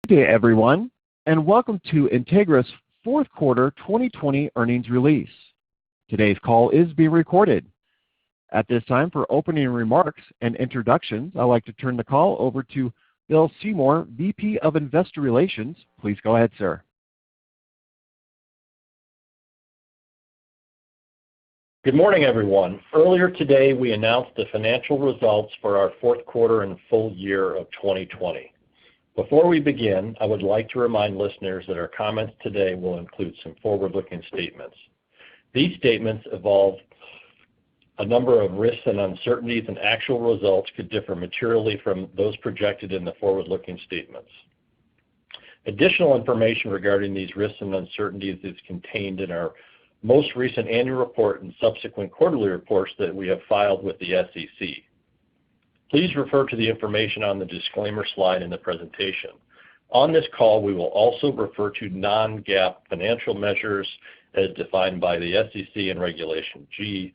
Good day, everyone, and welcome to Entegris' fourth quarter 2020 earnings release. Today's call is being recorded. At this time, for opening remarks and introductions, I'd like to turn the call over to Bill Seymour, VP of Investor Relations. Please go ahead, sir. Good morning, everyone. Earlier today, we announced the financial results for our fourth quarter and full year of 2020. Before we begin, I would like to remind listeners that our comments today will include some forward-looking statements. These statements involve a number of risks and uncertainties, and actual results could differ materially from those projected in the forward-looking statements. Additional information regarding these risks and uncertainties is contained in our most recent annual report and subsequent quarterly reports that we have filed with the SEC. Please refer to the information on the disclaimer slide in the presentation. On this call, we will also refer to non-GAAP financial measures as defined by the SEC and Regulation G.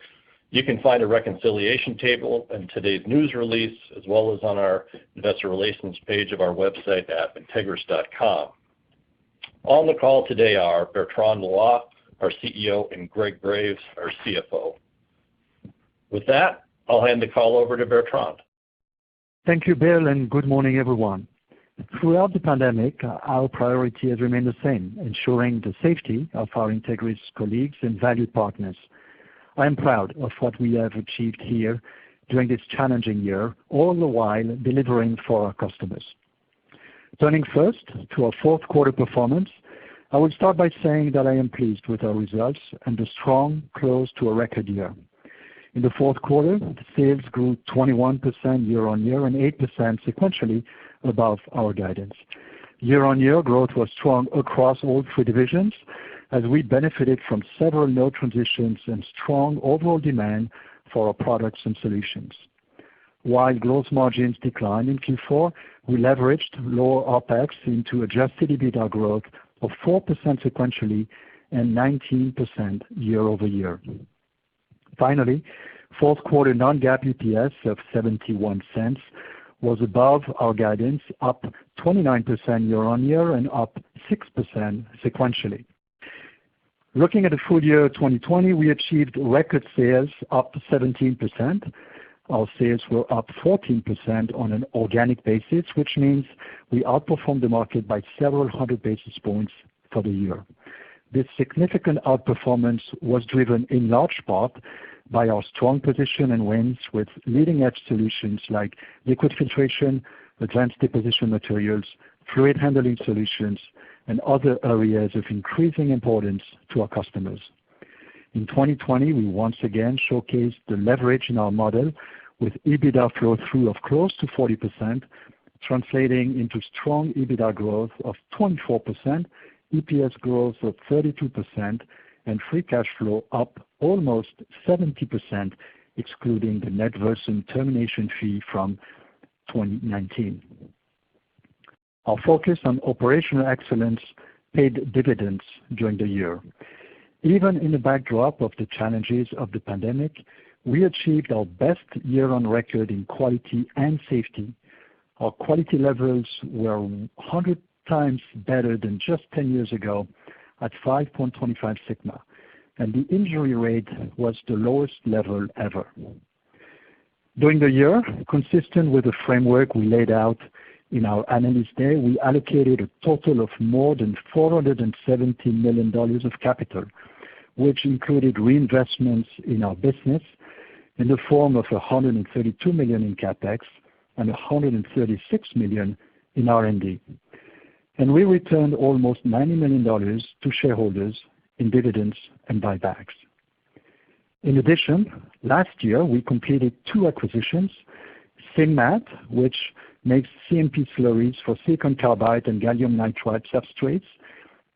You can find a reconciliation table in today's news release, as well as on our investor relations page of our website at entegris.com. On the call today are Bertrand Loy, our CEO, and Greg Graves, our CFO. With that, I'll hand the call over to Bertrand. Thank you, Bill, and good morning, everyone. Throughout the pandemic, our priority has remained the same, ensuring the safety of our Entegris colleagues and valued partners. I am proud of what we have achieved here during this challenging year, all the while delivering for our customers. Turning first to our fourth quarter performance, I will start by saying that I am pleased with our results and the strong close to a record year. In the fourth quarter, the sales grew 21% year-on-year and 8% sequentially above our guidance. Year-on-year growth was strong across all three divisions as we benefited from several node transitions and strong overall demand for our products and solutions. While gross margins declined in Q4, we leveraged lower OpEx into adjusted EBITDA growth of 4% sequentially and 19% year-over-year. Finally, fourth quarter non-GAAP EPS of 71 cents was above our guidance, up 29% year-on-year and up 6% sequentially. Looking at the full year 2020, we achieved record sales up 17%. Our sales were up 14% on an organic basis, which means we outperformed the market by several hundred basis points for the year. This significant outperformance was driven in large part by our strong position and wins with leading-edge solutions like liquid filtration, advanced deposition materials, fluid handling solutions, and other areas of increasing importance to our customers. In 2020, we once again showcased the leverage in our model with EBITDA flow-through of close to 40%, translating into strong EBITDA growth of 24%, EPS growth of 32%, and free cash flow up almost 70%, excluding the net Versum termination fee from 2019. Our focus on operational excellence paid dividends during the year. Even in the backdrop of the challenges of the pandemic, we achieved our best year on record in quality and safety. Our quality levels were 100 times better than just 10 years ago at 5.25 sigma, and the injury rate was the lowest level ever. During the year, consistent with the framework we laid out in our Analyst Day, we allocated a total of more than $470 million of capital, which included reinvestments in our business in the form of $132 million in CapEx and $136 million in R&D. And we returned almost $90 million to shareholders in dividends and buybacks. In addition, last year we completed two acquisitions, Sinmat, which makes CMP slurries for silicon carbide and gallium nitride substrates,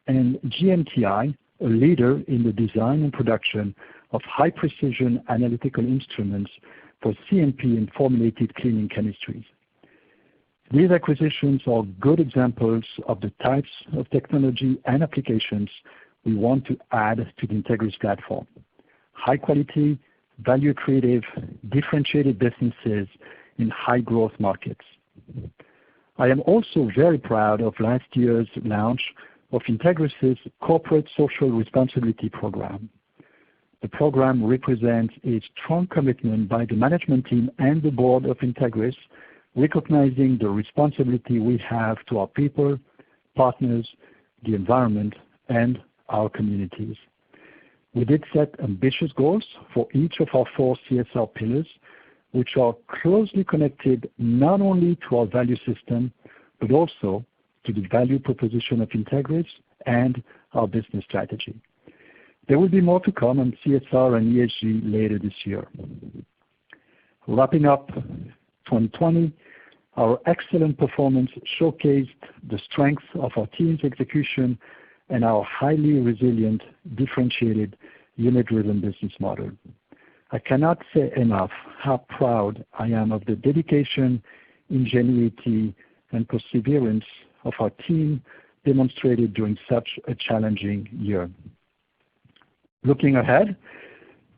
and GMTI, a leader in the design and production of high-precision analytical instruments for CMP and formulated cleaning chemistries. These acquisitions are good examples of the types of technology and applications we want to add to the Entegris platform. High quality, value creative, differentiated businesses in high growth markets. I am also very proud of last year's launch of Entegris' Corporate Social Responsibility Program. The program represents a strong commitment by the management team and the board of Entegris, recognizing the responsibility we have to our people, partners, the environment, and our communities. We did set ambitious goals for each of our 4 CSR pillars, which are closely connected not only to our value system, but also to the value proposition of Entegris and our business strategy. There will be more to come on CSR and ESG later this year. Wrapping up 2020, our excellent performance showcased the strength of our team's execution and our highly resilient, differentiated, unit-driven business model. I cannot say enough how proud I am of the dedication, ingenuity, and perseverance of our team demonstrated during such a challenging year. Looking ahead,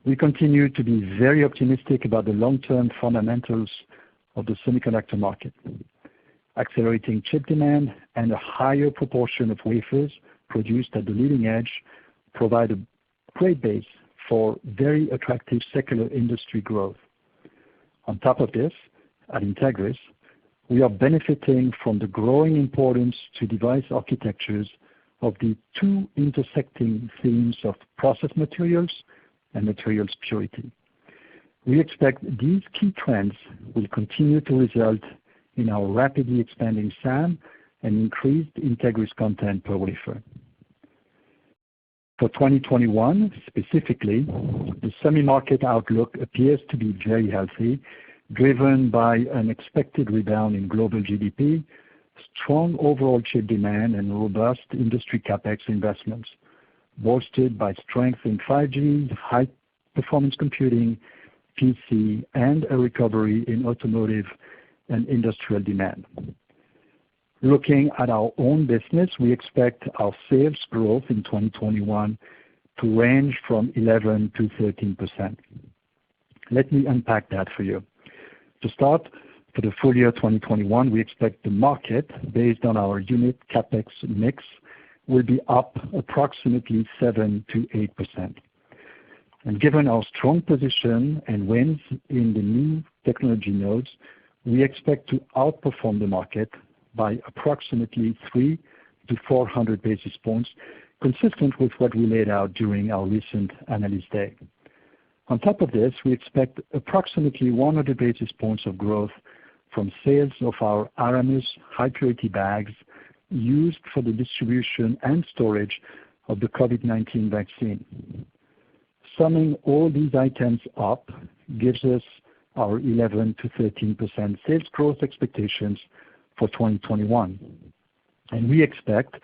we continue to be very optimistic about the long-term fundamentals of the semiconductor market. Accelerating chip demand and a higher proportion of wafers produced at the leading edge provide a great base for very attractive secular industry growth. On top of this, at Entegris, we are benefiting from the growing importance to device architectures of the 2 intersecting themes of process materials and materials purity. We expect these key trends will continue to result in our rapidly expanding SAM and increased Entegris content per wafer. For 2021 specifically, the semi-market outlook appears to be very healthy, driven by an expected rebound in global GDP, strong overall chip demand, and robust industry capex investments, bolstered by strength in 5G, high-performance computing, PC, and a recovery in automotive and industrial demand. Looking at our own business, we expect our sales growth in 2021 to range from 11 to 13%. Let me unpack that for you. To start, for the full year 2021, we expect the market, based on our unit capex mix, will be up approximately 7 to 8%. And given our strong position and wins in the new technology nodes, we expect to outperform the market by approximately 300 to 400 basis points, consistent with what we laid out during our recent Analyst Day. On top of this, we expect approximately 100 basis points of growth from sales of our Aramus high-purity bags used for the distribution and storage of the COVID-19 vaccine. Summing all these items up gives us our 11 to 13% sales growth expectations for 2021. And we expect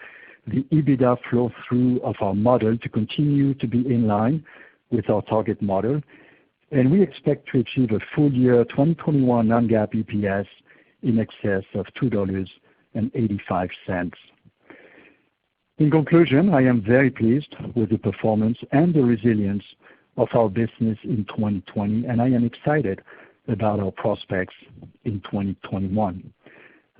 the EBITDA flow-through of our model to continue to be in line with our target model, and we expect to achieve a full year 2021 non-GAAP EPS in excess of $2.85. In conclusion, I am very pleased with the performance and the resilience of our business in 2020, and I am excited about our prospects in 2021.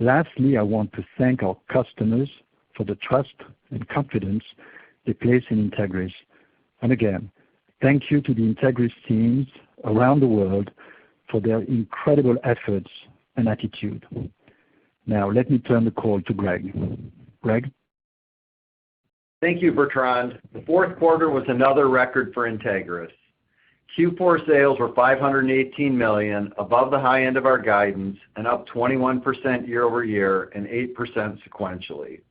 Lastly, I want to thank our customers for the trust and confidence they place in Entegris. And again, thank you to the Entegris teams around the world for their incredible efforts and attitude. Now, let me turn the call to Greg. Greg? Thank you, Bertrand. The fourth quarter was another record for Entegris. Q4 sales were $518 million, above the high end of our guidance, and up 21% year over year and 8% sequentially.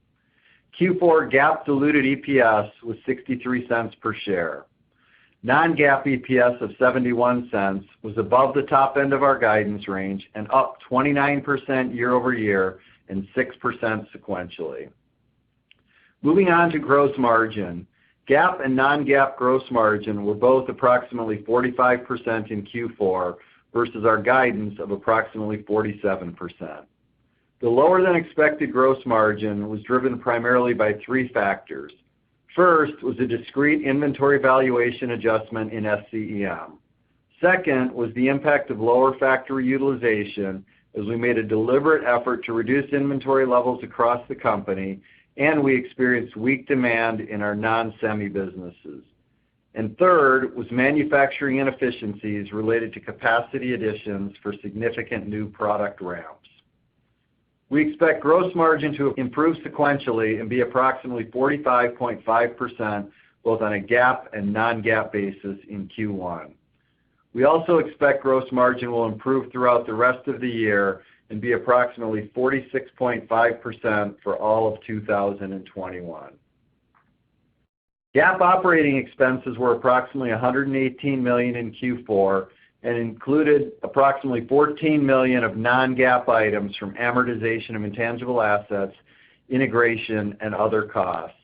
Q4 GAAP diluted EPS was 63 cents per share. Non-GAAP EPS of 71 cents was above the top end of our guidance range and up 29% year over year and 6% sequentially. Moving on to gross margin, GAAP and non-GAAP gross margin were both approximately 45% in Q4 versus our guidance of approximately 47%. The lower than expected gross margin was driven primarily by 3 factors. First was a discrete inventory valuation adjustment in SCEM. Second was the impact of lower factory utilization as we made a deliberate effort to reduce inventory levels across the company, and we experienced weak demand in our non-semi businesses. And third was manufacturing inefficiencies related to capacity additions for significant new product ramps. We expect gross margin to improve sequentially and be approximately 45.5%, both on a GAAP and non-GAAP basis in Q1. We also expect gross margin will improve throughout the rest of the year and be approximately 46.5% for all of 2021. GAAP operating expenses were approximately $118 million in Q4 and included approximately $14 million of non-GAAP items from amortization of intangible assets, integration, and other costs.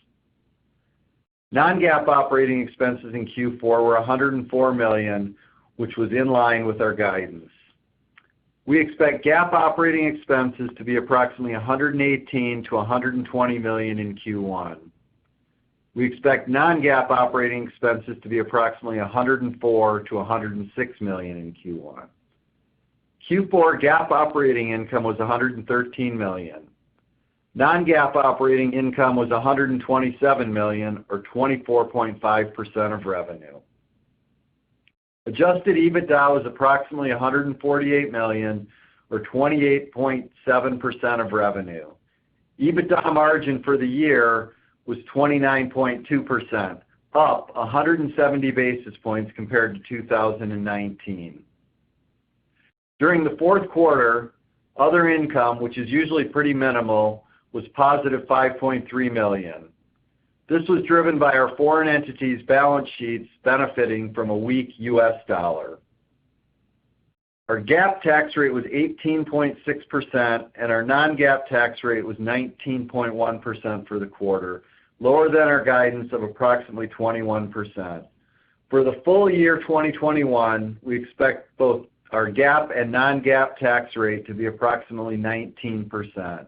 Non-GAAP operating expenses in Q4 were $104 million, which was in line with our guidance. We expect GAAP operating expenses to be approximately $118 to $120 million in Q1. We expect non-GAAP operating expenses to be approximately $104 to $106 million in Q1. Q4 GAAP operating income was $113 million. Non-GAAP operating income was $127 million, or 24.5% of revenue. Adjusted EBITDA was approximately $148 million, or 28.7% of revenue. EBITDA margin for the year was 29.2%, up 170 basis points compared to 2019. During the fourth quarter, other income, which is usually pretty minimal, was positive $5.3 million. This was driven by our foreign entities' balance sheets benefiting from a weak U.S. dollar. Our GAAP tax rate was 18.6%, and our non-GAAP tax rate was 19.1% for the quarter, lower than our guidance of approximately 21%. For the full year 2021, we expect both our GAAP and non-GAAP tax rate to be approximately 19%.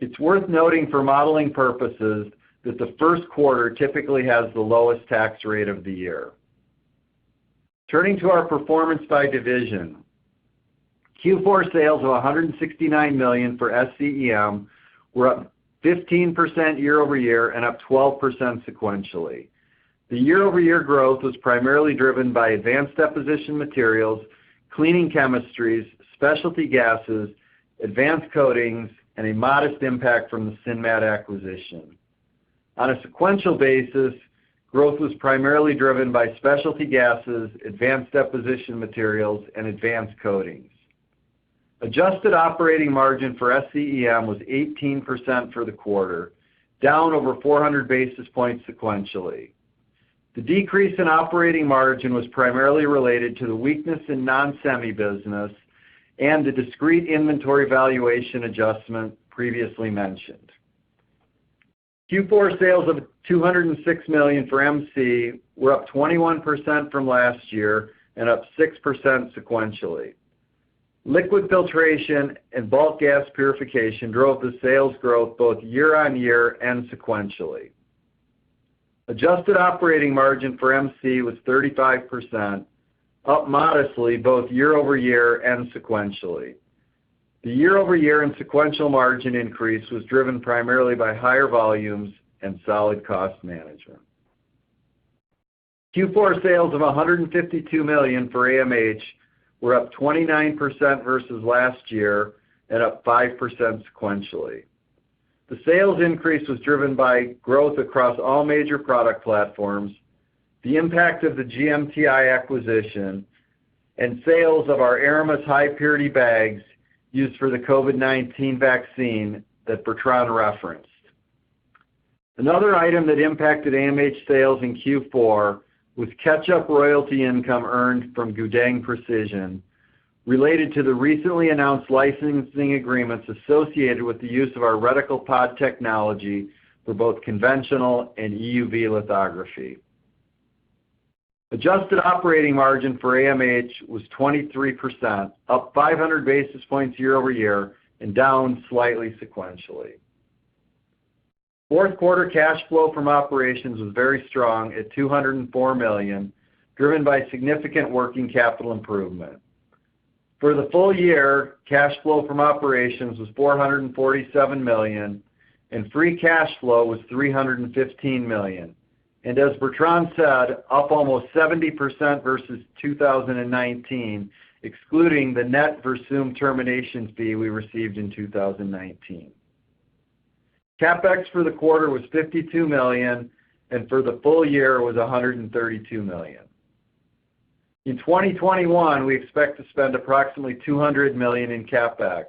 It's worth noting for modeling purposes that the first quarter typically has the lowest tax rate of the year. Turning to our performance by division, Q4 sales of $169 million for SCEM were up 15% year over year and up 12% sequentially. The year-over-year growth was primarily driven by advanced deposition materials, cleaning chemistries, specialty gases, advanced coatings, and a modest impact from the Sinmat acquisition. On a sequential basis, growth was primarily driven by specialty gases, advanced deposition materials, and advanced coatings. Adjusted operating margin for SCEM was 18% for the quarter, down over 400 basis points sequentially. The decrease in operating margin was primarily related to the weakness in non-semi business and the discrete inventory valuation adjustment previously mentioned. Q4 sales of $206 million for MC were up 21% from last year and up 6% sequentially. Liquid filtration and bulk gas purification drove the sales growth both year-on-year and sequentially. Adjusted operating margin for MC was 35%, up modestly both year-over-year and sequentially. The year-over-year and sequential margin increase was driven primarily by higher volumes and solid cost management. Q4 sales of $152 million for AMH were up 29% versus last year and up 5% sequentially. The sales increase was driven by growth across all major product platforms, the impact of the GMTI acquisition, and sales of our Aramus high-purity bags used for the COVID-19 vaccine that Bertrand referenced. Another item that impacted AMH sales in Q4 was catch-up royalty income earned from Gudeng Precision related to the recently announced licensing agreements associated with the use of our reticle pod technology for both conventional and EUV lithography. Adjusted operating margin for AMH was 23%, up 500 basis points year over year and down slightly sequentially. Fourth quarter cash flow from operations was very strong at $204 million, driven by significant working capital improvement. For the full year, cash flow from operations was $447 million, and free cash flow was $315 million. And as Bertrand said, up almost 70% versus 2019, excluding the net Versum termination fee we received in 2019. CapEx for the quarter was $52 million, and for the full year was $132 million. In 2021, we expect to spend approximately $200 million in CapEx.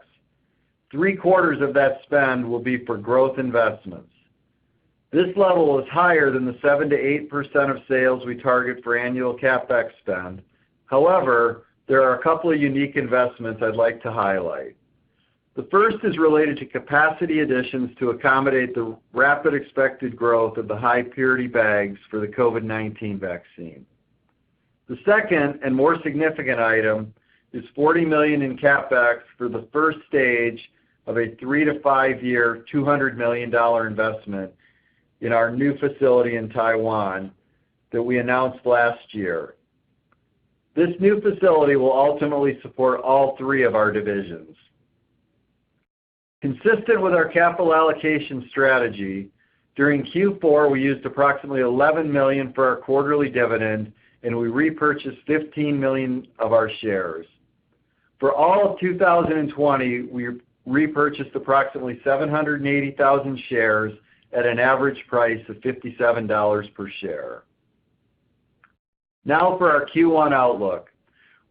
3/4 of that spend will be for growth investments. This level is higher than the 7 to 8% of sales we target for annual CapEx spend. However, there are a couple of unique investments I'd like to highlight. The first is related to capacity additions to accommodate the rapid expected growth of the high purity bags for the COVID-19 vaccine. The second and more significant item is $40 million in CapEx for the first stage of a 3 to 5 year, $200 million investment in our new facility in Taiwan that we announced last year. This new facility will ultimately support all 3 of our divisions. Consistent with our capital allocation strategy, during Q4 we used approximately $11 million for our quarterly dividend, and we repurchased 15 million of our shares. For all of 2020, we repurchased approximately 780,000 shares at an average price of $57 per share. Now for our Q1 outlook.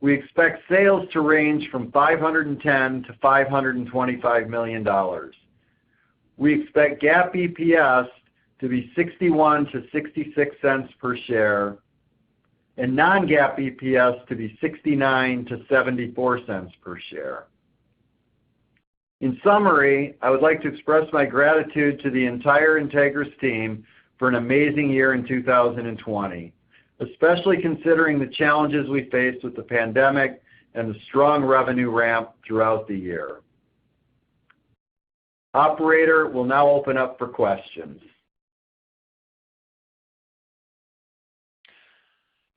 We expect sales to range from $510 to $525 million. We expect GAAP EPS to be 61 to 66 cents per share, and non-GAAP EPS to be 69 to 74 cents per share. In summary, I would like to express my gratitude to the entire Entegris team for an amazing year in 2020, especially considering the challenges we faced with the pandemic and the strong revenue ramp throughout the year. Operator, will now open up for questions.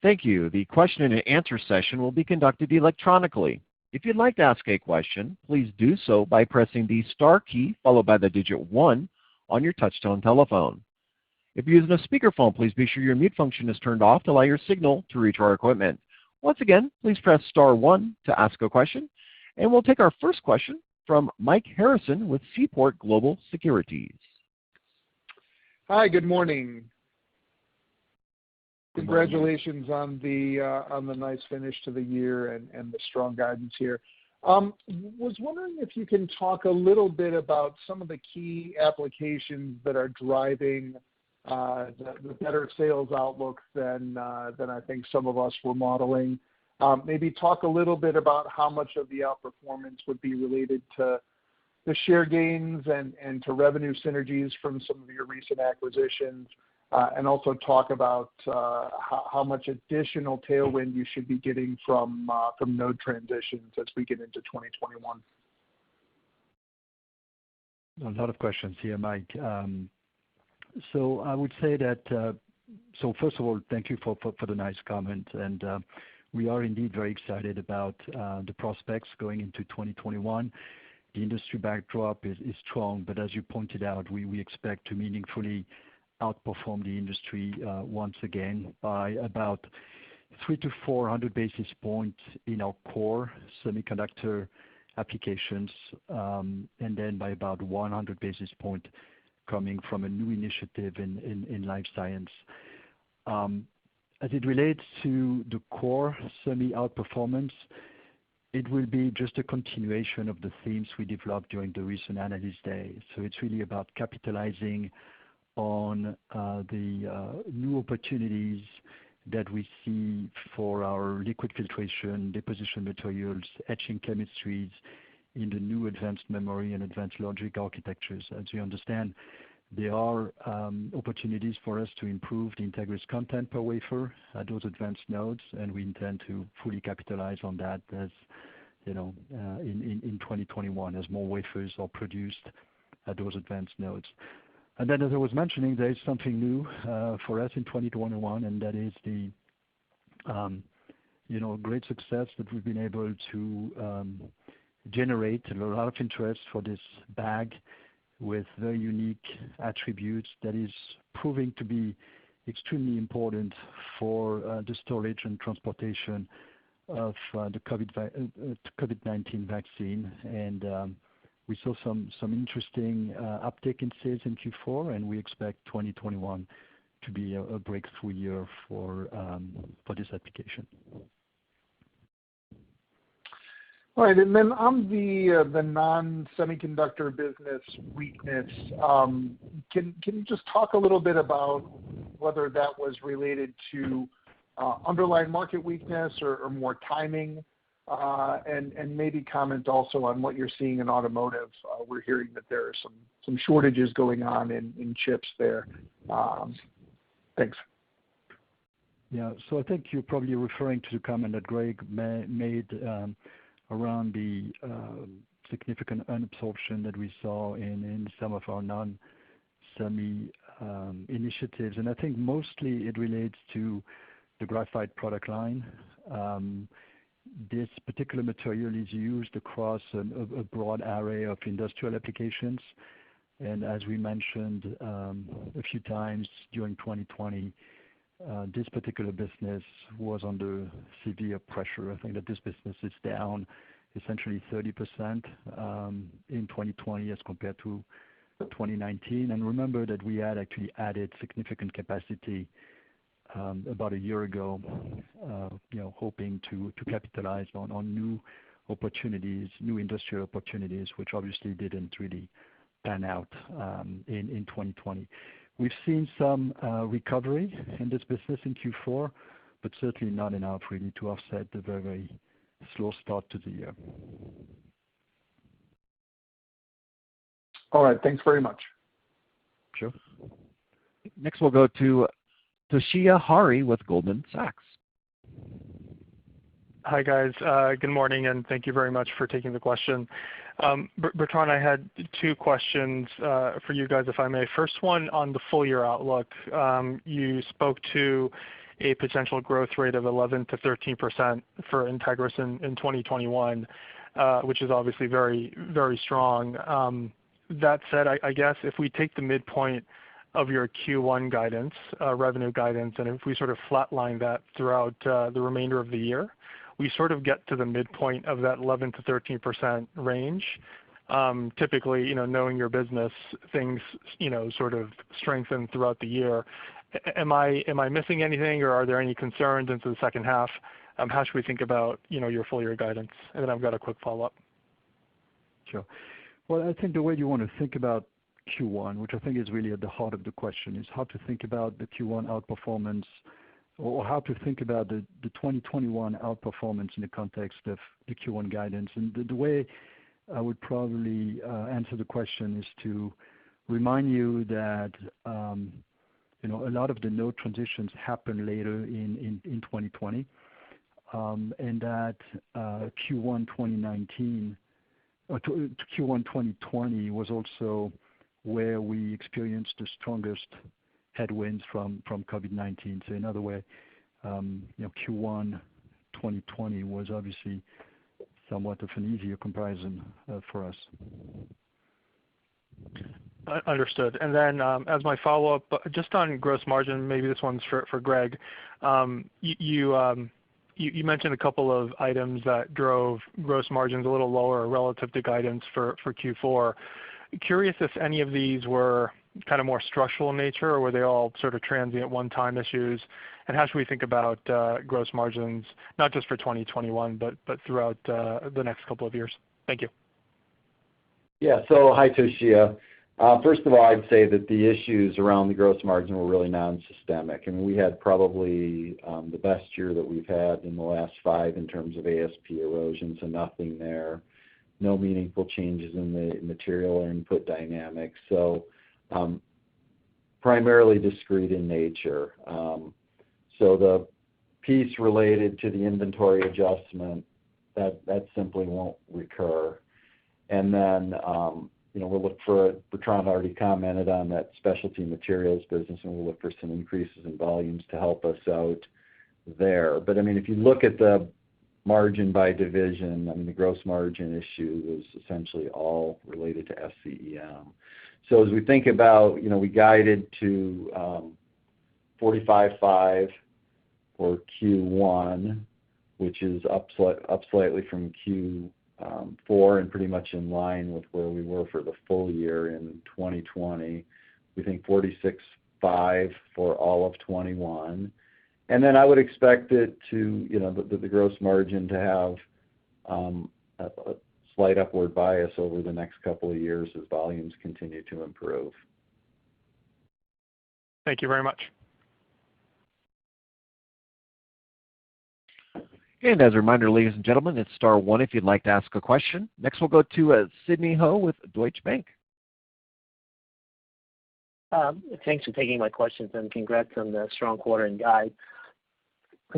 Thank you. The question and answer session will be conducted electronically. If you'd like to ask a question, please do so by pressing the star key followed by the digit 1 on your touchtone telephone. If you're using a speakerphone, please be sure your mute function is turned off to allow your signal to reach our equipment. Once again, please press star 1 to ask a question. And we'll take our first question from Mike Harrison with Seaport Global Securities. Hi, good morning. Congratulations on the nice finish to the year and the strong guidance here. Was wondering if you can talk a little bit about some of the key applications that are driving the better sales outlook than I think some of us were modeling. Maybe talk a little bit about how much of the outperformance would be related to the share gains and to revenue synergies from some of your recent acquisitions. And also talk about how much additional tailwind you should be getting from node transitions as we get into 2021. A lot of questions here, Mike. So I would say that, so first of all, thank you for the nice comment. And we are indeed very excited about the prospects going into 2021. The industry backdrop is strong, but as you pointed out, we expect to meaningfully outperform the industry once again by about 300 to 400 basis points in our core semiconductor applications, and then by about 100 basis points coming from a new initiative in life science. As it relates to the core semi outperformance, it will be just a continuation of the themes we developed during the recent Analyst Day. So it's really about capitalizing on the new opportunities that we see for our liquid filtration, deposition materials, etching chemistries in the new advanced memory and advanced logic architectures. As you understand, there are opportunities for us to improve the Entegris content per wafer at those advanced nodes, and we intend to fully capitalize on that as you know in 2021 as more wafers are produced at those advanced nodes. And then, as I was mentioning, there is something new for us in 2021, and that is the great success that we've been able to generate a lot of interest for this bag with very unique attributes that is proving to be extremely important for the storage and transportation of the COVID-19 vaccine. And we saw some interesting uptake in sales in Q4, and we expect 2021 to be a breakthrough year for this application. All right, and then on the non-semiconductor business weakness, can you just talk a little bit about whether that was related to underlying market weakness or more timing, and maybe comment also on what you're seeing in automotive. We're hearing that there are some shortages going on in chips there. Thanks. Yeah, so I think you're probably referring to the comment that Greg made around the significant unabsorption that we saw in some of our non-semi initiatives. And I think mostly it relates to the graphite product line. This particular material is used across a broad array of industrial applications. And as we mentioned a few times during 2020, this particular business was under severe pressure. I think that this business is down essentially 30% in 2020 as compared to 2019. And remember that we had actually added significant capacity about a year ago, hoping to capitalize on new opportunities, new industrial opportunities, which obviously didn't really pan out in 2020. We've seen some recovery in this business in Q4, but certainly not enough really to offset the very, very slow start to the year. All right, thanks very much. Sure. Next we'll go to Toshiya Hari with Goldman Sachs. Hi guys, good morning and thank you very much for taking the question. Bertrand, I had two questions for you guys if I may. First one on the full year outlook. You spoke to a potential growth rate of 11 to 13% for Entegris in 2021, which is obviously very, very strong. That said, I guess if we take the midpoint of your Q1 guidance, revenue guidance, and if we sort of flatline that throughout the remainder of the year, we sort of get to the midpoint of that 11 to 13% range. Typically, knowing your business, things, sort of strengthen throughout the year. Am I missing anything, or are there any concerns into the second half? How should we think about, your full year guidance? And then I've got a quick follow-up. Sure. Well, I think the way you want to think about Q1, which I think is really at the heart of the question, is how to think about the Q1 outperformance, or how to think about the 2021 outperformance in the context of the Q1 guidance. And the way I would probably answer the question is to remind you that a lot of the node transitions happen later in 2020, and that Q1 2019 or Q1 2020 was also where we experienced the strongest headwinds from COVID-19. So in other way, Q1 2020 was obviously somewhat of an easier comparison for us. Understood. And then as my follow-up, just on gross margin, maybe this one's for Greg. You mentioned a couple of items that drove gross margins a little lower relative to guidance for Q4. Curious if any of these were kind of more structural in nature, or were they all sort of transient one-time issues? And how should we think about gross margins, not just for 2021, but throughout the next couple of years? Thank you. Yeah, so hi Toshiya. First of all, I'd say that the issues around the gross margin were really non-systemic, and we had probably the best year that we've had in the last 5 in terms of ASP erosion, so nothing there, no meaningful changes in the material or input dynamics, so primarily discrete in nature. So the piece related to the inventory adjustment, that simply won't recur. And then we'll look for, Bertrand already commented on that specialty materials business, and we'll look for some increases in volumes to help us out there. But I mean, if you look at the margin by division, I mean, the gross margin issue was essentially all related to SCEM. So as we think about, we guided to 45.5 for Q1, which is up slightly from Q4 and pretty much in line with where we were for the full year in 2020. We think 46.5 for all of 21. And then I would expect it to, the gross margin to have a slight upward bias over the next couple of years as volumes continue to improve. Thank you very much. And as a reminder, ladies and gentlemen, it's star one if you'd like to ask a question. Next, we'll go to Sidney Ho with Deutsche Bank. Thanks for taking my questions, and congrats on the strong quarter and guide.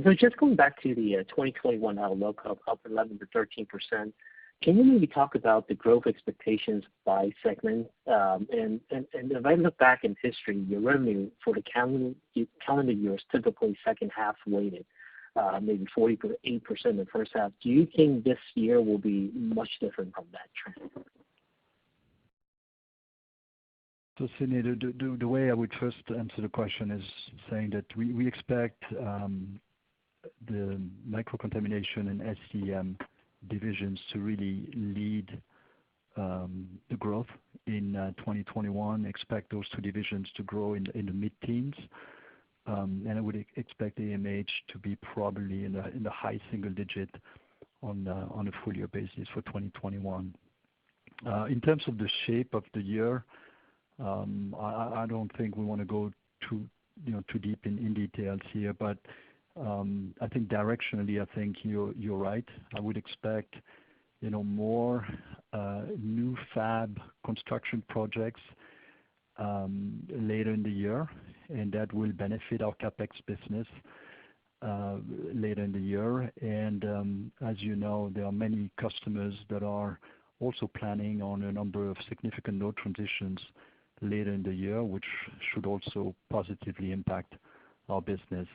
So just going back to the 2021 outlook of up 11 to 13%, can you maybe talk about the growth expectations by segment? And if I look back in history, your revenue for the calendar year is typically second half weighted, maybe 48% in the first half. Do you think this year will be much different from that trend? So, Sidney, the way I would first answer the question is saying that we expect the microcontamination and SCEM divisions to really lead the growth in 2021. Expect those two divisions to grow in the mid-teens, and I would expect AMH to be probably in the high single digit on a full year basis for 2021. In terms of the shape of the year, I don't think we want to go too deep in details here, but I think directionally, I think you're right. I would expect more new fab construction projects later in the year, and that will benefit our CapEx business later in the year. And as you know, there are many customers that are also planning on a number of significant node transitions later in the year, which should also positively impact our business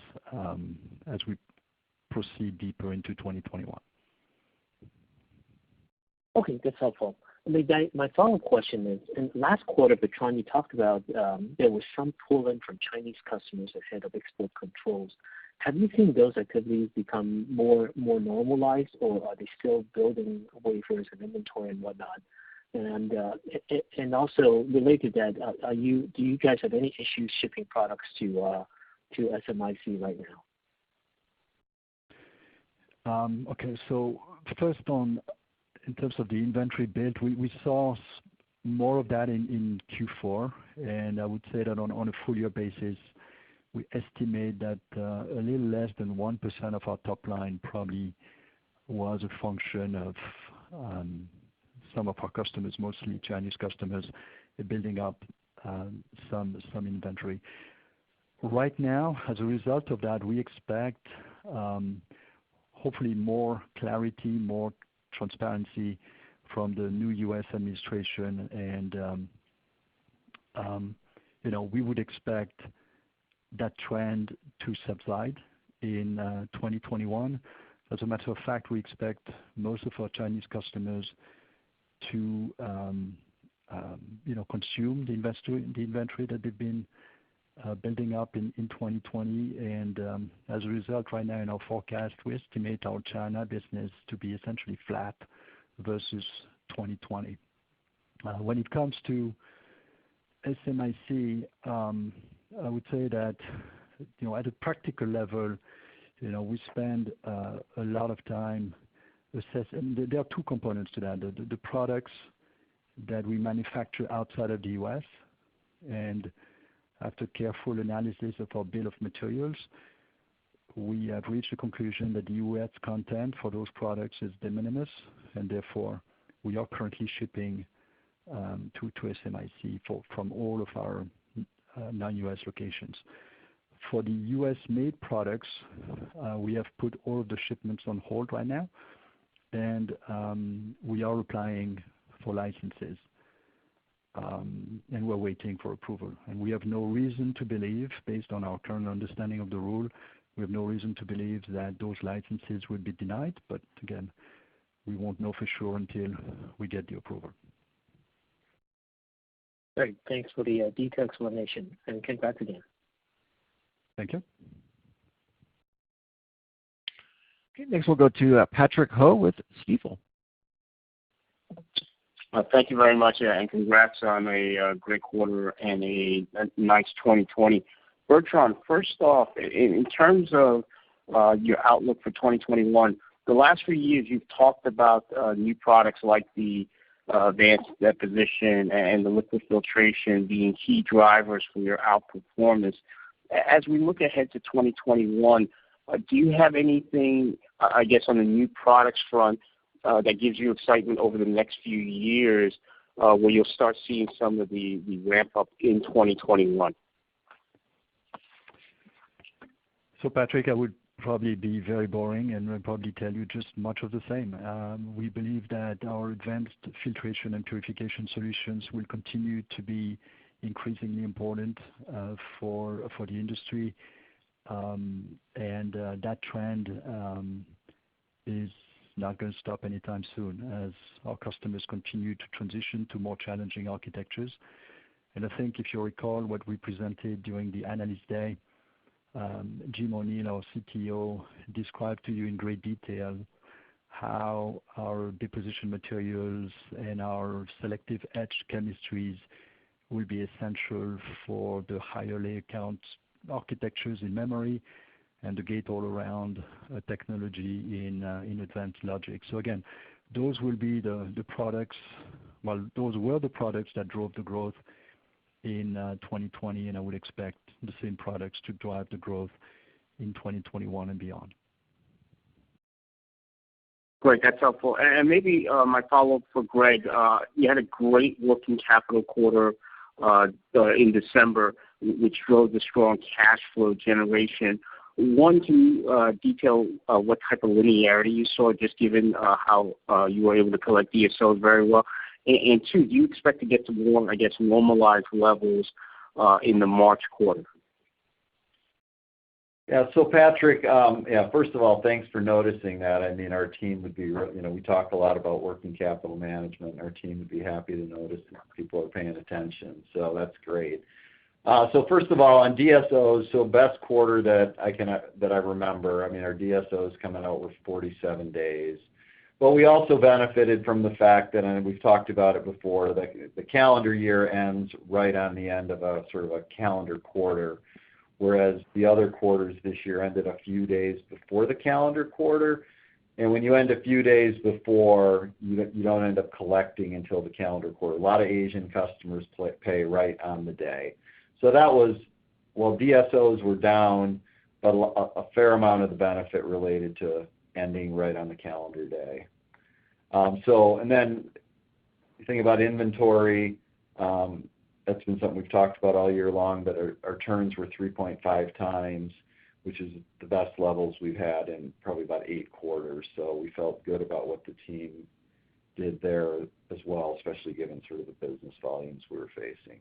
as we proceed deeper into 2021. Okay, that's helpful. My follow-up question is, in last quarter, Bertrand, you talked about there was some pull-in from Chinese customers ahead of export controls. Have you seen those activities become more normalized, or are they still building wafers and inventory and whatnot? And also related to that, do you guys have any issues shipping products to SMIC right now? Okay, so first in terms of the inventory build, we saw more of that in Q4, and I would say that on a full year basis, we estimate that a little less than 1% of our top line probably was a function of some of our customers, mostly Chinese customers, building up some inventory. Right now, as a result of that, we expect hopefully more clarity, more transparency from the new U.S. administration, and we would expect that trend to subside in 2021. As a matter of fact, we expect most of our Chinese customers to consume the inventory that they've been building up in 2020, and as a result, right now in our forecast, we estimate our China business to be essentially flat versus 2020. When it comes to SMIC, I would say that at a practical level, we spend a lot of time assessing. There are two components to that: the products that we manufacture outside of the U.S. and after careful analysis of our bill of materials, we have reached the conclusion that the U.S. content for those products is de minimis, and therefore we are currently shipping to SMIC from all of our non-U.S. locations. For the U.S.-made products, we have put all of the shipments on hold right now, and we are applying for licenses. And we're waiting for approval. And we have no reason to believe, based on our current understanding of the rule, We have no reason to believe that those licenses will be denied, but again, we won't know for sure until we get the approval. Great. Thanks for the detailed explanation, and congrats again. Thank you. Okay, next we'll go to Patrick Ho with Stifel. Thank you very much, and congrats on a great quarter and a nice 2020. Bertrand, first off, in terms of your outlook for 2021, the last few years you've talked about new products like the advanced deposition and the liquid filtration being key drivers for your outperformance. As we look ahead to 2021, do you have anything, I guess, on the new products front that gives you excitement over the next few years where you'll start seeing some of the ramp up in 2021? So Patrick, I would probably be very boring and would probably tell you just much of the same. We believe that our advanced filtration and purification solutions will continue to be increasingly important for the industry, and that trend is not going to stop anytime soon as our customers continue to transition to more challenging architectures. And I think if you recall what we presented during the Analyst Day, Jim O'Neill, our CTO, described to you in great detail how our deposition materials and our selective etch chemistries will be essential for the higher layer count architectures in memory and the gate-all-around technology in advanced logic. So again, those will be the products, well, those were the products that drove the growth in 2020, and I would expect the same products to drive the growth in 2021 and beyond. Great, that's helpful. And maybe my follow-up for Greg, you had a great working capital quarter in December, which drove the strong cash flow generation. One, can you detail what type of linearity you saw, just given how you were able to collect DSOs very well? And two, do you expect to get to more, I guess, normalized levels in the March quarter? Yeah, so Patrick, first of all, thanks for noticing that. I mean, our team would be, we talk a lot about working capital management, and our team would be happy to notice that people are paying attention, so that's great. So first of all, on DSOs, so best quarter that I remember, I mean, our DSOs coming out were 47 days. But we also benefited from the fact that, and we've talked about it before, that the calendar year ends right on the end of a sort of a calendar quarter, whereas the other quarters this year ended a few days before the calendar quarter. And when you end a few days before, you don't end up collecting until the calendar quarter. A lot of Asian customers pay right on the day. So that was, well, DSOs were down, but a fair amount of the benefit related to ending right on the calendar day. And then you think about inventory, that's been something we've talked about all year long, but our turns were 3.5 times, which is the best levels we've had in probably about 8 quarters. So we felt good about what the team did there as well, especially given sort of the business volumes we were facing.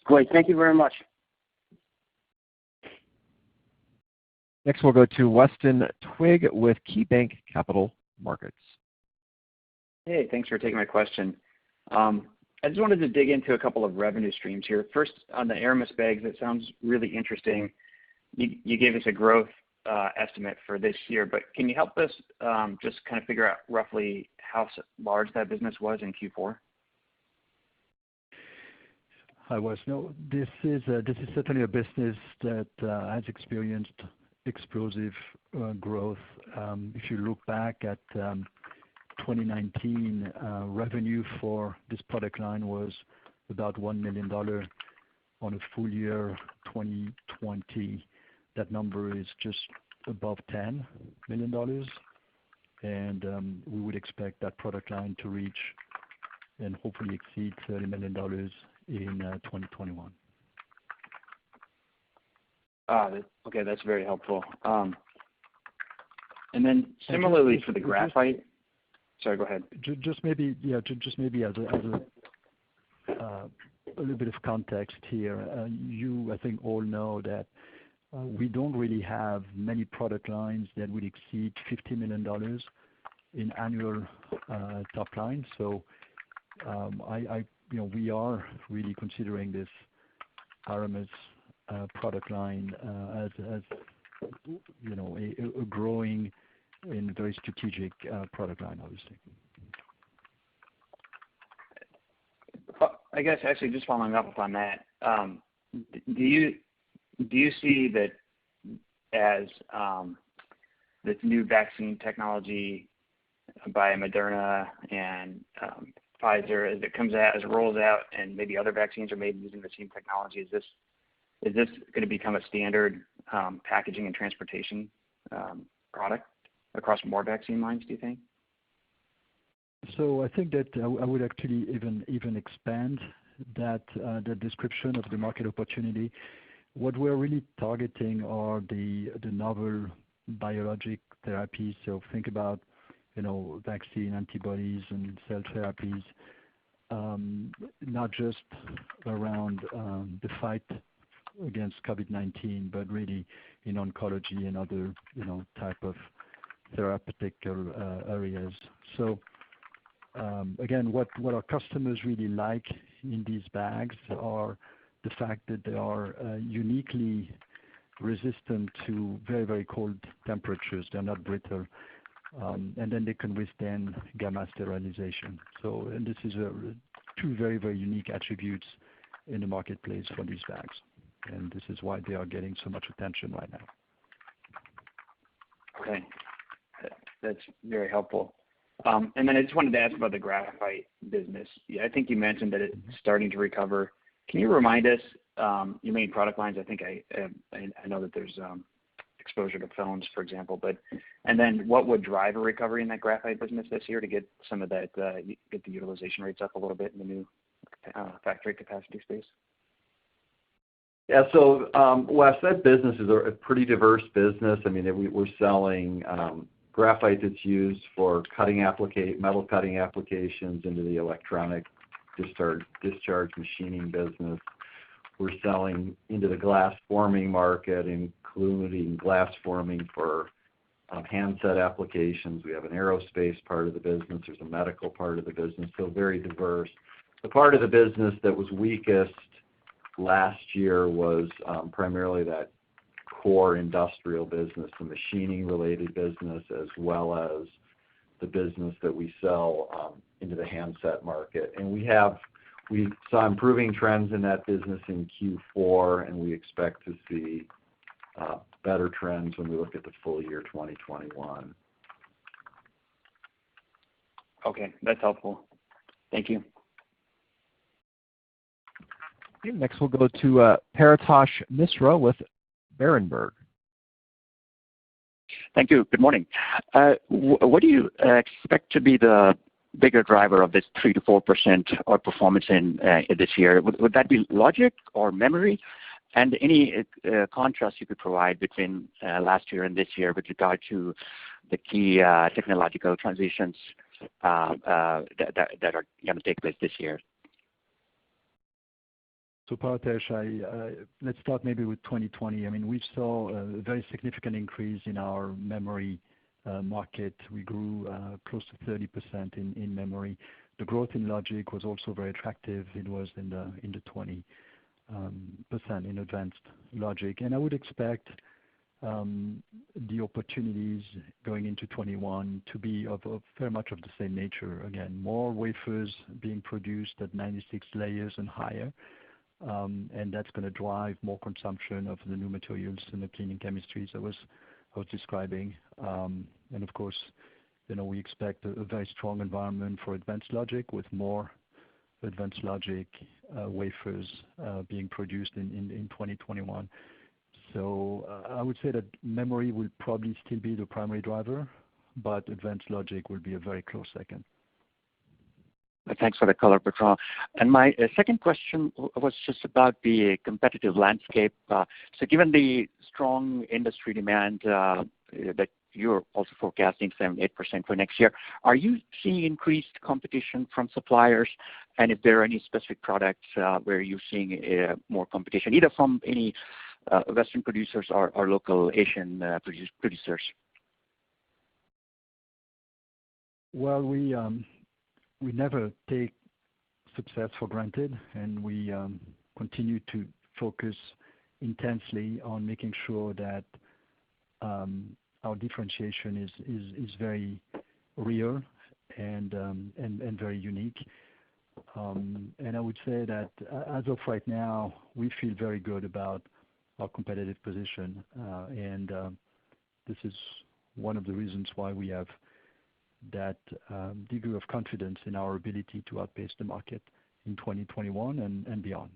Great. Thank you very much. Next, we'll go to Weston Twigg with KeyBanc Capital Markets. Hey, thanks for taking my question. I just wanted to dig into a couple of revenue streams here. First, on the Aramus bags, it sounds really interesting. You gave us a growth estimate for this year, but can you help us just kind of figure out roughly how large that business was in Q4? Hi, Wes. No, this is certainly a business that has experienced explosive growth. If you look back at 2019, revenue for this product line was about $1 million. On a full year 2020, that number is just above $10 million, and we would expect that product line to reach and hopefully exceed $30 million in 2021. Okay, that's very helpful. And then similarly for the graphite. Sorry, go ahead. Just maybe as a a little bit of context here. You, I think, all know that we don't really have many product lines that would exceed $50 million in annual top line. So we are really considering this Aramis product line as a growing and very strategic product line, obviously. I guess actually just following up on that, do you see that as this new vaccine technology by Moderna and Pfizer, as it comes out, as it rolls out, and maybe other vaccines are made using the same technology, is this going to become a standard packaging and transportation product across more vaccine lines, do you think? So I think that I would actually even expand that description of the market opportunity. What we're really targeting are the novel biologic therapies. So think about vaccine, antibodies, and cell therapies, not just around the fight against COVID-19, but really in oncology and other type of therapeutic areas. So again, what our customers really like in these bags are the fact that they are uniquely resistant to very, very cold temperatures. They're not brittle. And then they can withstand gamma sterilization. So, and this is two very, very unique attributes in the marketplace for these bags. And this is why they are getting so much attention right now. Okay. That's very helpful. And then I just wanted to ask about the graphite business. Yeah, I think you mentioned that it's starting to recover. Can you remind us your main product lines? I think I know that there's exposure to phones, for example, and then what would drive a recovery in that graphite business this year to get some of that, get the utilization rates up a little bit in the new factory capacity space? Yeah, so Wes, that business is a pretty diverse business. I mean, we're selling graphite that's used for metal cutting applications into the electronic discharge machining business. We're selling into the glass forming market, including glass forming for handset applications. We have an aerospace part of the business. There's a medical part of the business, so very diverse. The part of the business that was weakest last year was primarily that core industrial business, the machining-related business, as well as the business that we sell into the handset market. And we saw improving trends in that business in Q4, and we expect to see better trends when we look at the full year 2021. Okay, that's helpful. Thank you. Okay, next we'll go to Paretosh Misra with Berenberg. Thank you. Good morning. What do you expect to be the bigger driver of this 3 to 4% outperformance in this year? Would that be logic or memory? And any contrast you could provide between last year and this year with regard to the key technological transitions that are going to take place this year? So Paretosh, let's start maybe with 2020. I mean, we saw a very significant increase in our memory market. We grew close to 30% in memory. The growth in logic was also very attractive. It was in the 20% in advanced logic. And I would expect the opportunities going into 21 to be of very much of the same nature. Again, more wafers being produced at 96 layers and higher. And that's going to drive more consumption of the new materials and the cleaning chemistries I was describing. And of course, we expect a very strong environment for advanced logic with more advanced logic wafers being produced in 2021. So I would say that memory will probably still be the primary driver, but advanced logic will be a very close second. Thanks for the color, Bertrand. And my second question was just about the competitive landscape. So given the strong industry demand that you're also forecasting 7-8% for next year. Are you seeing increased competition from suppliers? And if there are any specific products where you're seeing more competition, either from any Western producers or local Asian producers? Well, we never take success for granted, and we continue to focus intensely on making sure that our differentiation is very real and very unique. And I would say that as of right now, we feel very good about our competitive position, and this is one of the reasons why we have that degree of confidence in our ability to outpace the market in 2021 and beyond.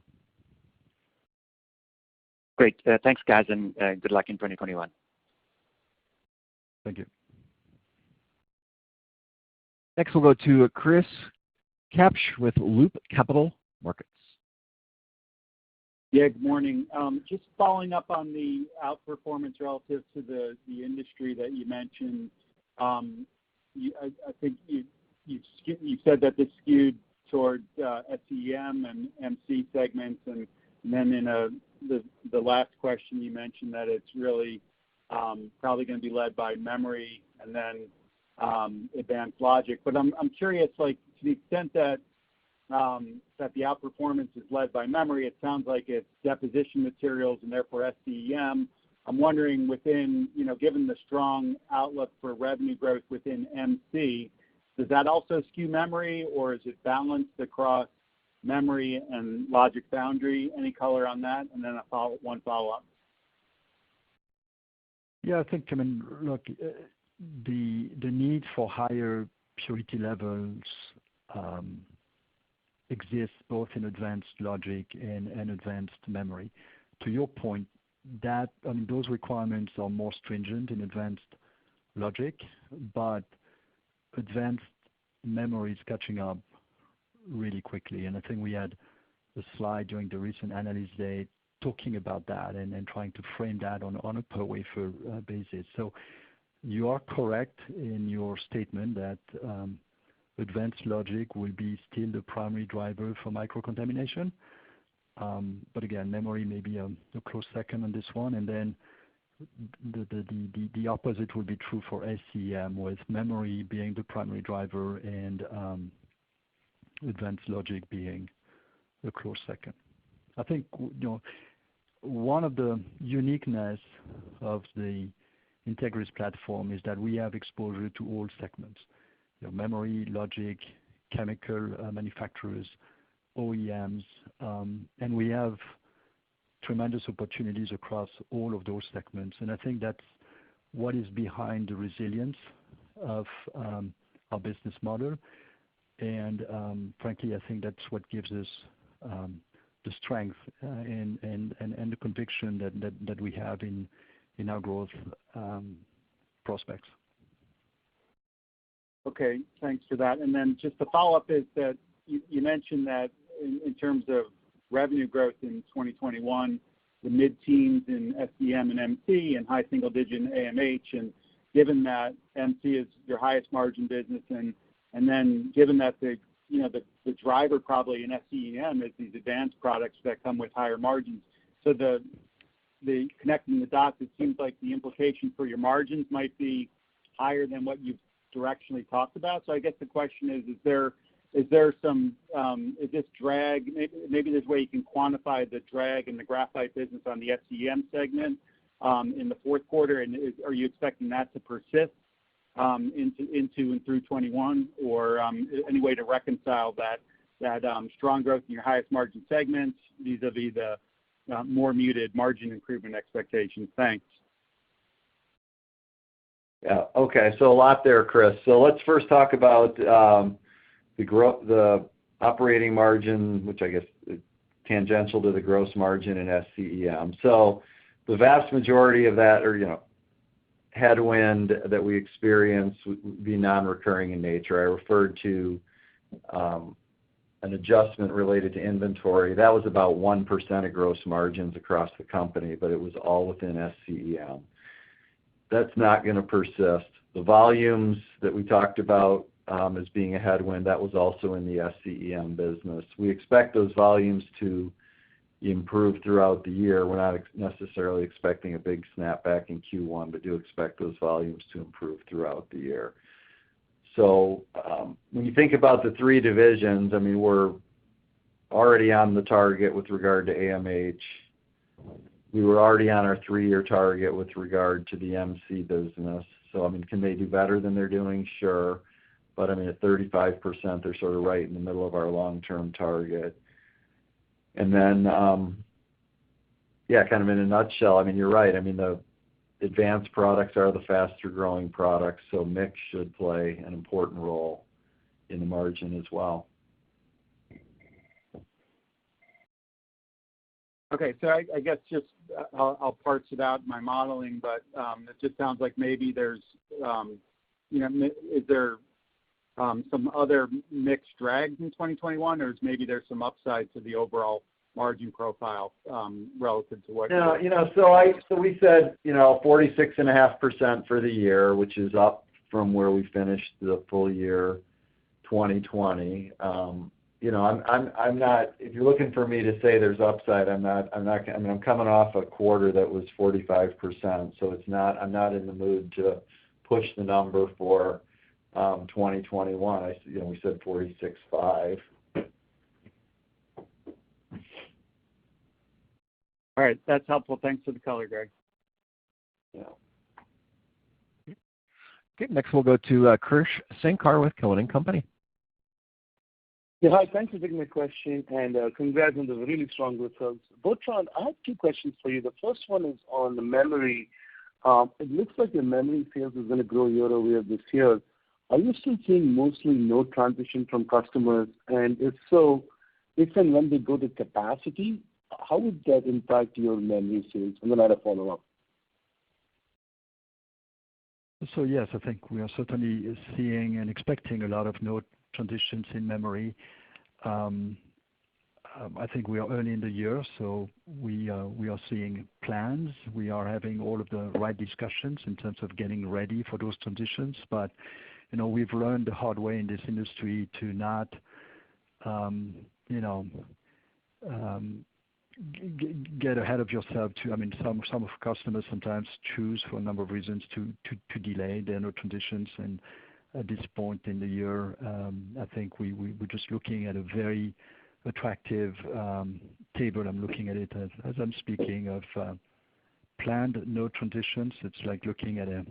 Great. Thanks, guys, and good luck in 2021. Thank you. Next, we'll go to Chris Kapsch with Loop Capital Markets. Yeah, good morning. Just following up on the outperformance relative to the industry that you mentioned. I think you said that this skewed toward SCEM and MC segments, and then in the last question you mentioned that it's really probably going to be led by memory and then advanced logic. But I'm curious, like to the extent that the outperformance is led by memory, it sounds like it's deposition materials and therefore SCEM. I'm wondering within, given the strong outlook for revenue growth within MC, does that also skew memory, or is it balanced across memory and logic foundry? Any color on that? And then one follow-up. Yeah, I think, look, the need for higher purity levels exists both in advanced logic and advanced memory. To your point, those requirements are more stringent in advanced logic, but advanced memory is catching up really quickly. And I think we had a slide during the recent analyst day talking about that and trying to frame that on a per wafer basis. So you are correct in your statement that advanced logic will be still the primary driver for microcontamination. But again, memory may be a close second on this one, and then the opposite will be true for SCEM, with memory being the primary driver and advanced logic being a close second. I think one of the uniqueness of the Entegris platform is that we have exposure to all segments: memory, logic, chemical manufacturers, OEMs, and we have tremendous opportunities across all of those segments. And I think that's what is behind the resilience of our business model. And frankly, I think that's what gives us the strength and the conviction that we have in our growth prospects. Okay, thanks for that. And then just the follow-up is that you mentioned that in terms of revenue growth in 2021, the mid-teens in SCEM and MC and high single-digit in AMH, and given that MC is your highest margin business, and then given that the driver probably in SCEM is these advanced products that come with higher margins. So the connecting the dots, it seems like the implication for your margins might be higher than what you've directionally talked about. So I guess the question is there some is this drag? Maybe there's a way you can quantify the drag in the graphite business on the SCEM segment in the fourth quarter, and are you expecting that to persist into and through 21, or any way to reconcile that strong growth in your highest margin segments vis-a-vis the more muted margin improvement expectations? Thanks. Yeah. Okay. So a lot there, Chris. So let's first talk about the operating margin, which I guess is tangential to the gross margin in SCEM. So the vast majority of that, or headwind that we experience would be non-recurring in nature. I referred to an adjustment related to inventory. That was about 1% of gross margins across the company, but it was all within SCEM. that's not going to persist. The volumes that we talked about as being a headwind, that was also in the SCEM business. We expect those volumes to improve throughout the year. We're not necessarily expecting a big snapback in Q1, but do expect those volumes to improve throughout the year. So when you think about the three divisions, I mean, we're already on the target with regard to AMH. We were already on our 3-year target with regard to the MC business. So, I mean, can they do better than they're doing? Sure. But, I mean, at 35%, they're sort of right in the middle of our long-term target. And then, yeah, kind of in a nutshell, I mean, you're right. I mean, the advanced products are the faster-growing products, so mix should play an important role in the margin as well. Okay, so I guess just I'll parse it out in my modeling, but it just sounds like maybe there's, is there some other mixed drags in 2021, or is maybe there's some upside to the overall margin profile relative to what? No, so we said, 46.5% for the year, which is up from where we finished the full year 2020. I'm not. If you're looking for me to say there's upside, I'm not. I mean, I'm coming off a quarter that was 45%, so it's not. I'm not in the mood to push the number for 2021. We said 46.5. All right, that's helpful. Thanks for the color, Greg. Yeah. Okay, next we'll go to Krish Sankar with Cowen and Company. Yeah, hi, thanks for taking my question, and congrats on the really strong results. Bertrand, I have two questions for you. The first one is on the memory. It looks like your memory sales is going to grow year over year this year. Are you still seeing mostly node transition from customers? And if so, if and when they go to capacity, how would that impact your memory sales? And then I had a follow-up. So yes, I think we are certainly seeing and expecting a lot of node transitions in memory. I think we are early in the year, so we are seeing plans. We are having all of the right discussions in terms of getting ready for those transitions. But we've learned the hard way in this industry to not, get ahead of yourself. Some of customers sometimes choose for a number of reasons to delay their node transitions, and at this point in the year, I think we're just looking at a very attractive table. I'm looking at it as I'm speaking of planned node transitions. It's like looking at a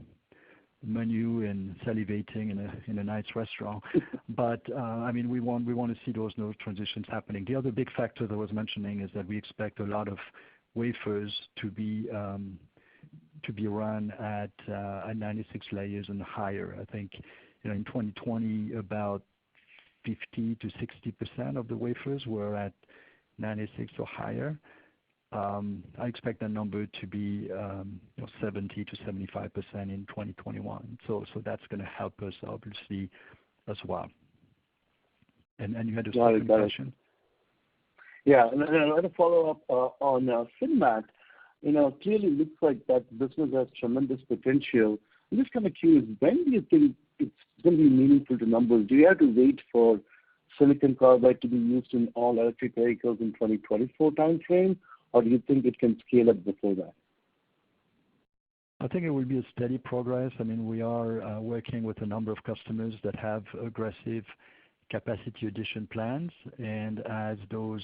menu and salivating in a nice restaurant. But we want to see those node transitions happening. The other big factor that I was mentioning is that we expect a lot of wafers to be run at 96 layers and higher. I think in 2020 about 50 to 60% of the wafers were at 96 or higher. I expect that number to be 70 to 75% in 2021. So that's going to help us obviously as well. And you had a second question? Yeah, and I had a follow-up on FinMat. Clearly looks like that business has tremendous potential. I'm just kind of curious, when do you think it's going to be meaningful to numbers? Do you have to wait for silicon carbide to be used in all electric vehicles in 2024 timeframe? Or do you think it can scale up before that? I think it will be a steady progress. We are working with a number of customers that have aggressive capacity addition plans, and as those,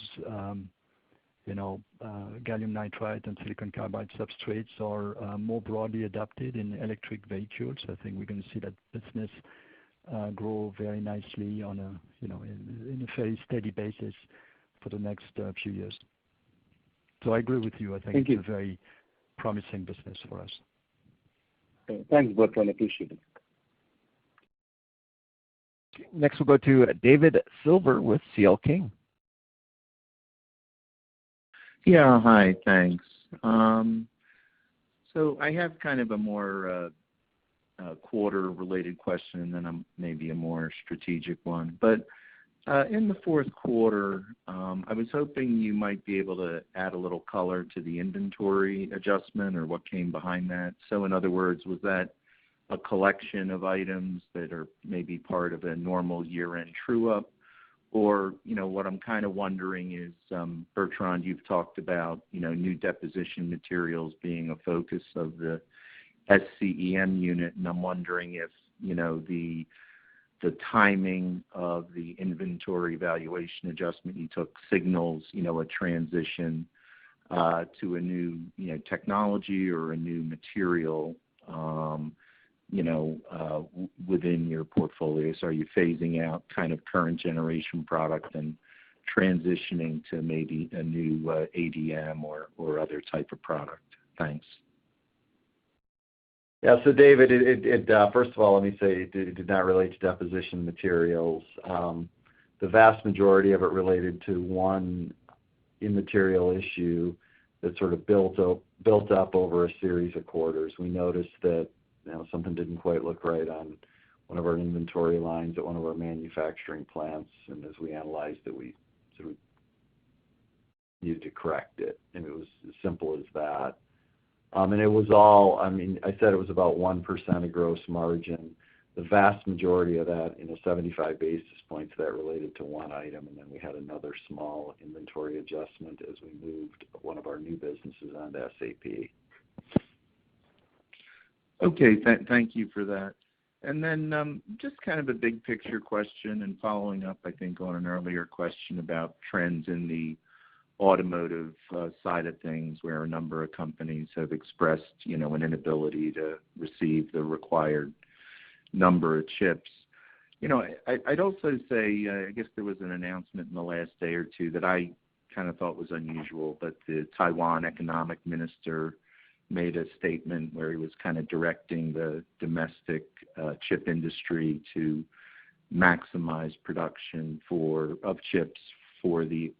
gallium nitride and silicon carbide substrates are more broadly adopted in electric vehicles, I think we're going to see that business grow very nicely on in a very steady basis for the next few years. So I agree with you. I think it's a very promising business for us. Okay. Thanks, Bertrand. I appreciate it. Next we'll go to David Silver with CL King. Yeah, hi, thanks. So I have kind of a more quarter-related question, and then maybe a more strategic one. But in the fourth quarter, I was hoping you might be able to add a little color to the inventory adjustment or what came behind that. So in other words, was that a collection of items that are maybe part of a normal year-end true-up? Or, what I'm kind of wondering is, Bertrand, you've talked about, new deposition materials being a focus of the SCEM unit, and I'm wondering if, the timing of the inventory valuation adjustment you took signals, a transition to a new, technology or a new material, within your portfolio. So are you phasing out kind of current generation product and transitioning to maybe a new ADM or other type of product? Thanks. Yeah, so David, first of all, let me say it did not relate to deposition materials. The vast majority of it related to one immaterial issue that sort of built up over a series of quarters. We noticed that something didn't quite look right on one of our inventory lines at one of our manufacturing plants, and as we analyzed it, we sort of needed to correct it, and it was as simple as that. And it was all, I said it was about 1% of gross margin. The vast majority of that, 75 basis points, that related to one item, and then we had another small inventory adjustment as we moved one of our new businesses onto SAP. Okay, thank you for that. And then just kind of a big picture question and following up, I think, on an earlier question about trends in the automotive side of things, where a number of companies have expressed, an inability to receive the required number of chips. I'd also say, I guess there was an announcement in the last day or two that I kind of thought was unusual, but the Taiwan economic minister made a statement where he was kind of directing the domestic chip industry to maximize production of chips for the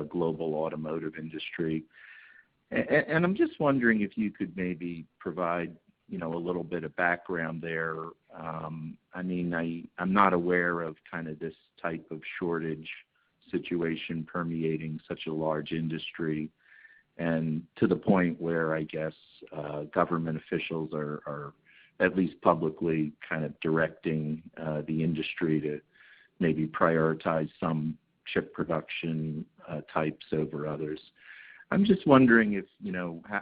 global automotive industry. And I'm just wondering if you could maybe provide, a little bit of background there. I'm not aware of kind of this type of shortage situation permeating such a large industry, and to the point where I guess government officials are at least publicly kind of directing the industry to maybe prioritize some chip production types over others. I'm just wondering if,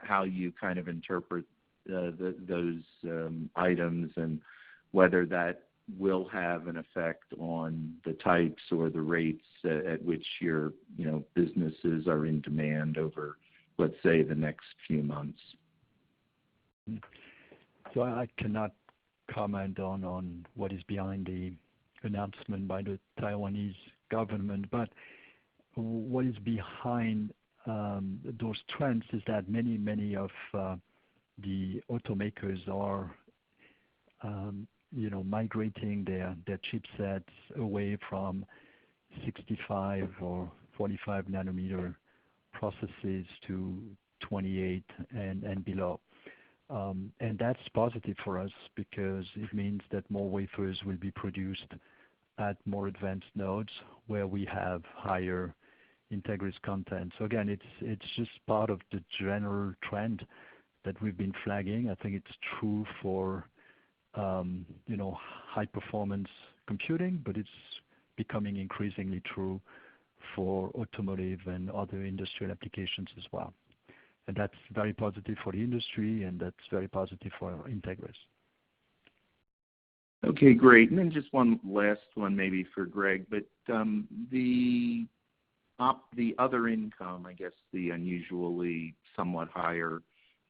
how you kind of interpret those items and whether that will have an effect on the types or the rates at which your, businesses are in demand over, let's say, the next few months. So I cannot comment on what is behind the announcement by the Taiwanese government, but what is behind those trends is that many of the automakers are migrating their chipsets away from 65 or 45 nanometer processes to 28 and below. And that's positive for us because it means that more wafers will be produced at more advanced nodes where we have higher Entegris content. So again, it's just part of the general trend that we've been flagging. I think it's true for high performance computing, but it's becoming increasingly true for automotive and other industrial applications as well. And that's very positive for the industry, and that's very positive for Entegris. Okay, great. And then just one last one maybe for Greg, but the other income, I guess the unusually somewhat higher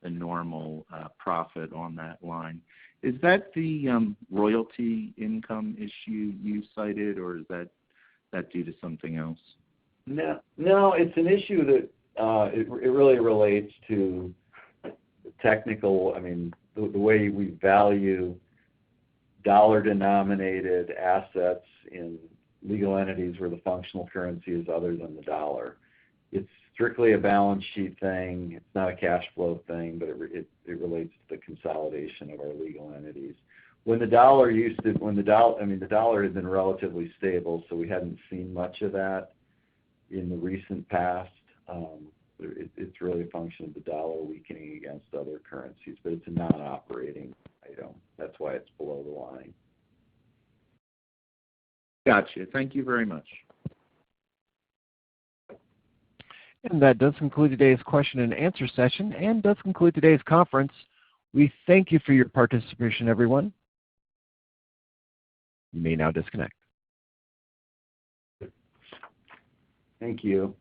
than normal profit on that line, is that the royalty income issue you cited, or is that due to something else? No, it's an issue that it really relates to technical, the way we value dollar-denominated assets in legal entities where the functional currency is other than the dollar. It's strictly a balance sheet thing. It's not a cash flow thing, but it relates to the consolidation of our legal entities. When the dollar the dollar had been relatively stable, so we hadn't seen much of that. in the recent past. It's really a function of the dollar weakening against other currencies, but it's a non-operating item. That's why it's below the line. Gotcha. Thank you very much. And that does conclude today's question and answer session and does conclude today's conference. We thank you for your participation, everyone. You may now disconnect. Thank you.